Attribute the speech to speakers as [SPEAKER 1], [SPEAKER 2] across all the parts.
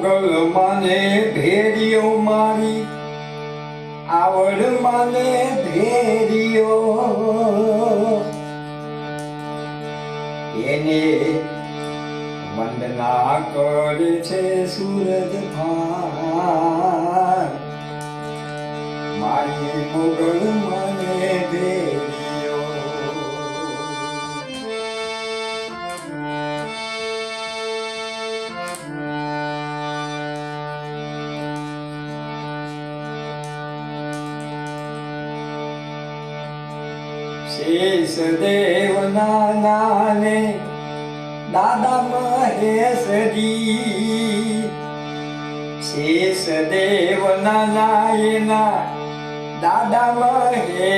[SPEAKER 1] મોગલ માને ભેરિયો મારી આવડ માને ભેરિયો એને વંદના કરે છે સૂરજ ભાન મારી મોગલ માને ભેરિયો શેષ દેવના નાને દાદા મહેશજી શેષ દેવના નાયના દાદા મહેશજી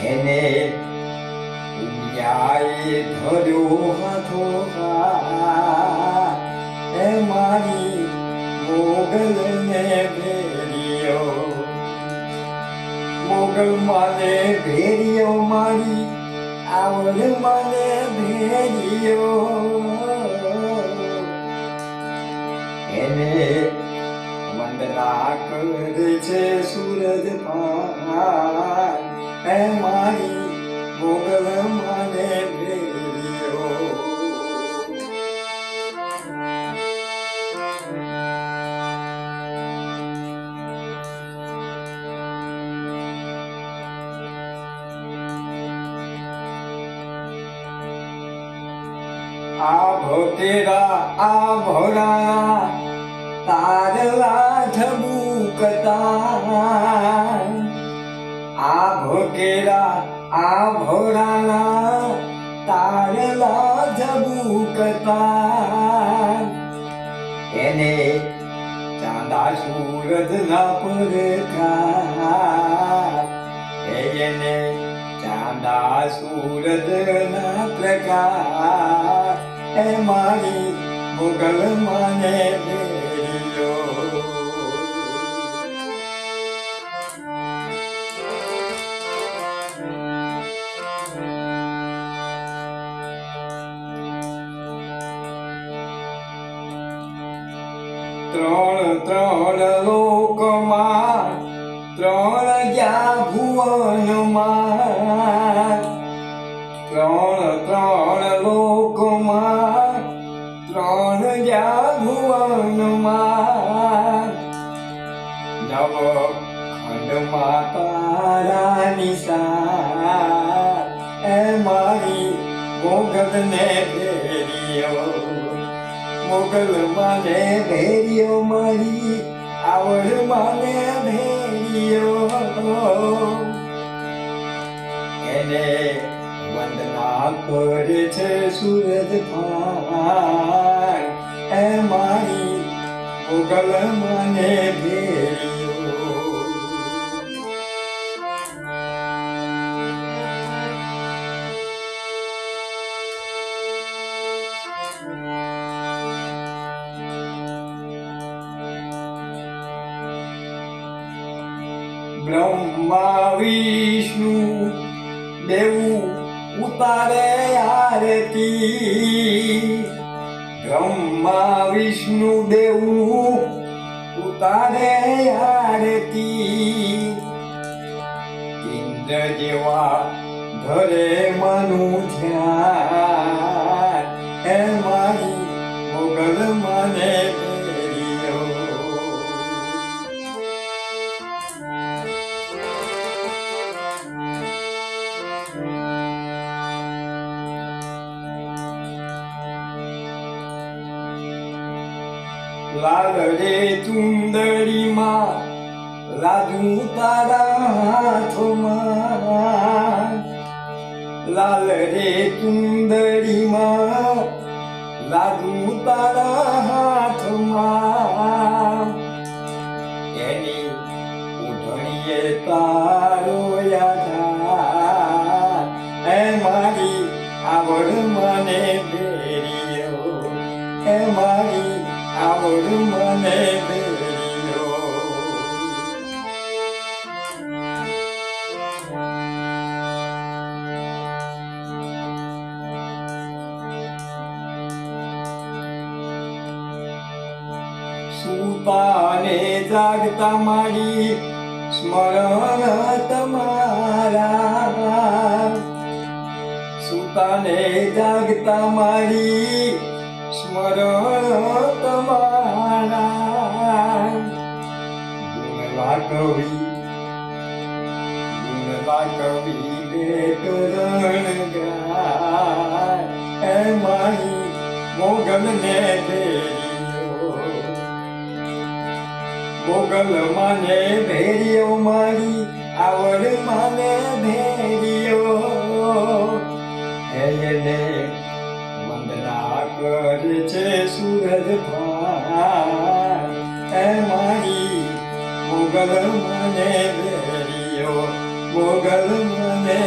[SPEAKER 1] એને પુણ્યાએ ધર્યો હાથો એ મારી મોગલને ભેરિયો મોગલ માને ભેરિયો મારી આવડ માને ભેરિયો એને વંદના કરે છે સૂરજ ભાન એ મારી મોગલ માને ભેરિયો આભો તેરા આભોરા તારલા ઝબૂકતા આભો તેરા આભોરા તારલા ઝબૂકતા એને ચાંદા સૂરજ ના પ્રકાશ એને ચાંદા સૂરજ ના પ્રકાશ એ મારી મોગલ માને ભેરિયો ત્રણ ત્રણ લોકમાં ત્રણ જ્યાં ભુવનમાં ત્રણ ત્રણ લોકમાં ત્રણ જ્યાં ભુવનમાં નવ ખંડમાં તારા નિશાન એ મારી મોગલને ભેરિયો મોગલ માને ભેરિયો મારી આવડ માને ભેરિયો એને વંદના કરે છે સૂરજ ભાન એ મારી મોગલ માને ભેરિયો બ્રહ્મા વિષ્ણુ દેવું ઉતારે આરતી બ્રહ્મા વિષ્ણુ દેવું ઉતારે આરતી ઇન્દ્ર જેવા ધરે મનું ધ્યાન એ મારી મોગલ માને ભેરિયો લાલ રે ચુંદડીમાં લાદુ તારા હાથમાં લાલ રે ચુંદડીમાં લાદુ તારા હાથમાં એની ઉધણીએ તારો યાદ એ મારી આવડ મને ભેરિયો એ મારી આવડ મને ભેરિયો જાગતા મારી સ્મરણ તમારા સુતાને જાગતા મારી સ્મરણ તમારા ગુણલા કવિ બેકરણ ગાય એ મારી મોગલને ભેરિયો મોગલ માને ભેરિયો મારી આવડ માને ભેરિયો એને વંદના કરે છે સૂરજ ભાઈ એ મારી મોગલ માને ભેરિયો મોગલ મને